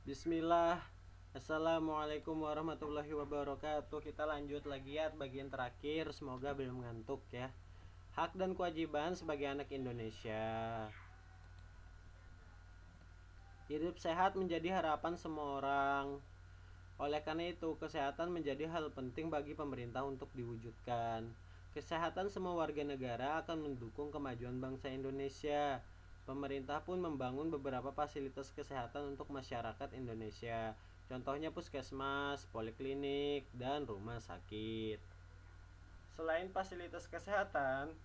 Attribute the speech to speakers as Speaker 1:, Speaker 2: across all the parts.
Speaker 1: Bismillah. Assalamualaikum warahmatullahi wabarakatuh. Kita lanjut lagi ya bagian terakhir. Semoga belum ngantuk ya. Hak dan kewajiban sebagai anak Indonesia. Hidup sehat menjadi harapan semua orang. Oleh karena itu, kesehatan menjadi hal penting bagi pemerintah untuk diwujudkan. Kesehatan semua warga negara akan mendukung kemajuan bangsa Indonesia. Pemerintah pun membangun beberapa fasilitas kesehatan untuk masyarakat Indonesia. Contohnya puskesmas, poliklinik, dan rumah sakit. Selain fasilitas kesehatan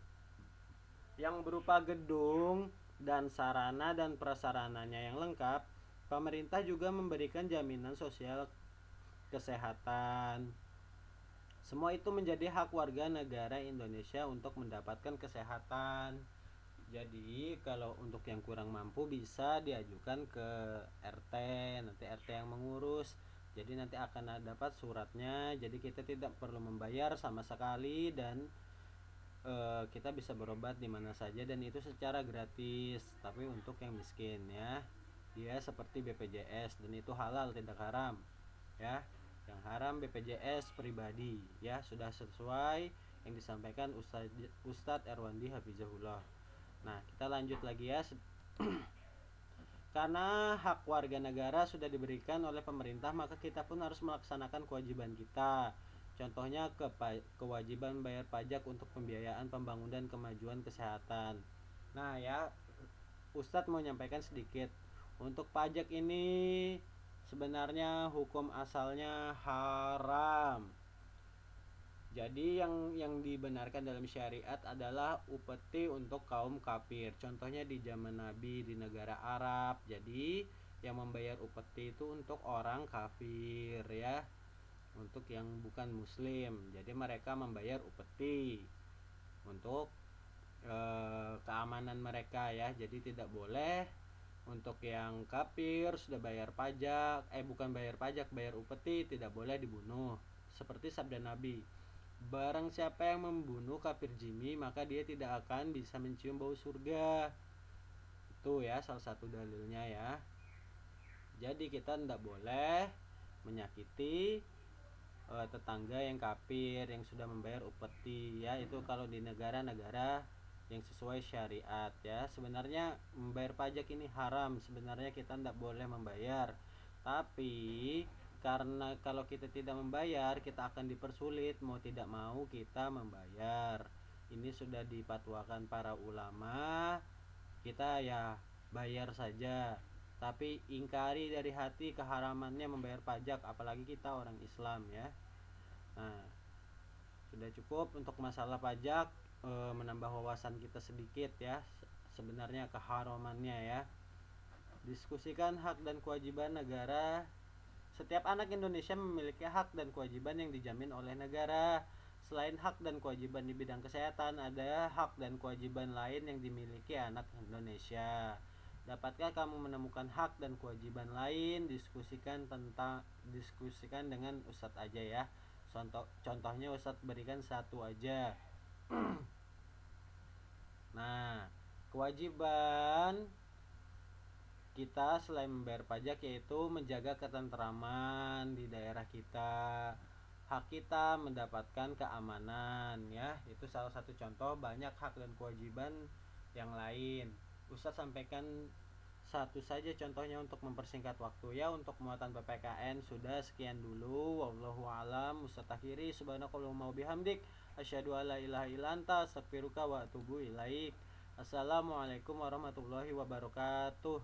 Speaker 1: yang berupa gedung dan sarana dan prasarananya yang lengkap, pemerintah juga memberikan jaminan sosial kesehatan. Semua itu menjadi hak warga negara Indonesia untuk mendapatkan kesehatan. Jadi kalau untuk yang kurang mampu bisa diajukan ke RT, nanti RT yang mengurus. Jadi nanti akan dapat suratnya. Jadi kita tidak perlu membayar sama sekali dan kita bisa berobat di mana saja dan itu secara gratis. Tapi untuk yang miskin ya, dia seperti BPJS dan itu halal, tidak haram ya. Yang haram BPJS pribadi ya, sudah sesuai yang disampaikan Ustadz Erwandi Hafizahullah. Nah, kita lanjut lagi ya. Karena hak warga negara sudah diberikan oleh pemerintah, maka kita pun harus melaksanakan kewajiban kita. Contohnya kewajiban bayar pajak untuk pembiayaan pembangunan kemajuan kesehatan. Nah ya, Ustadz mau nyampaikan sedikit. Untuk pajak ini sebenarnya hukum asalnya haram. Jadi yang dibenarkan dalam syariat adalah upeti untuk kaum kafir. Contohnya di zaman Nabi di negara Arab. Jadi yang membayar upeti itu untuk orang kafir ya, untuk yang bukan muslim. Jadi mereka membayar upeti untuk keamanan mereka ya. Jadi tidak boleh untuk yang kafir sudah bayar pajak, bukan bayar pajak, bayar upeti, tidak boleh dibunuh. Seperti sabda Nabi, barang siapa yang membunuh kafir jimi, maka dia tidak akan bisa mencium bau surga. Itu ya salah satu dalilnya ya. Jadi kita tidak boleh menyakiti tetangga yang kafir yang sudah membayar upeti ya. Itu kalau di negara-negara yang sesuai syariat ya. Sebenarnya membayar pajak ini haram. Sebenarnya kita tidak boleh membayar. Tapi karena kalau kita tidak membayar, kita akan dipersulit, mau tidak mau kita membayar. Ini sudah dipatwakan para ulama. Kita ya bayar saja, tapi ingkari dari hati keharamannya membayar pajak, apalagi kita orang Islam ya. Nah, sudah cukup untuk masalah pajak, menambah wawasan kita sedikit ya, sebenarnya keharamannya ya. Diskusikan hak dan kewajiban negara. Setiap anak Indonesia memiliki hak dan kewajiban yang dijamin oleh negara. Selain hak dan kewajiban di bidang kesehatan, ada hak dan kewajiban lain yang dimiliki anak Indonesia. Dapatkah kamu menemukan hak dan kewajiban lain? Diskusikan dengan Ustadz aja ya. Contohnya Ustadz berikan satu aja. Nah, kewajiban kita selain membayar pajak yaitu menjaga ketentraman di daerah kita. Hak kita mendapatkan keamanan ya. Itu salah satu contoh, banyak hak dan kewajiban yang lain. Ustadz sampaikan satu saja contohnya untuk mempersingkat waktu ya. Untuk muatan PPKN sudah sekian dulu. Wallahu alam. Ustadz akhiri, subhanakallahumma wabihamdik, asyhadu alla ilaha illa anta, astaghfiruka wa atubu ilaik. Assalamualaikum warahmatullahi wabarakatuh.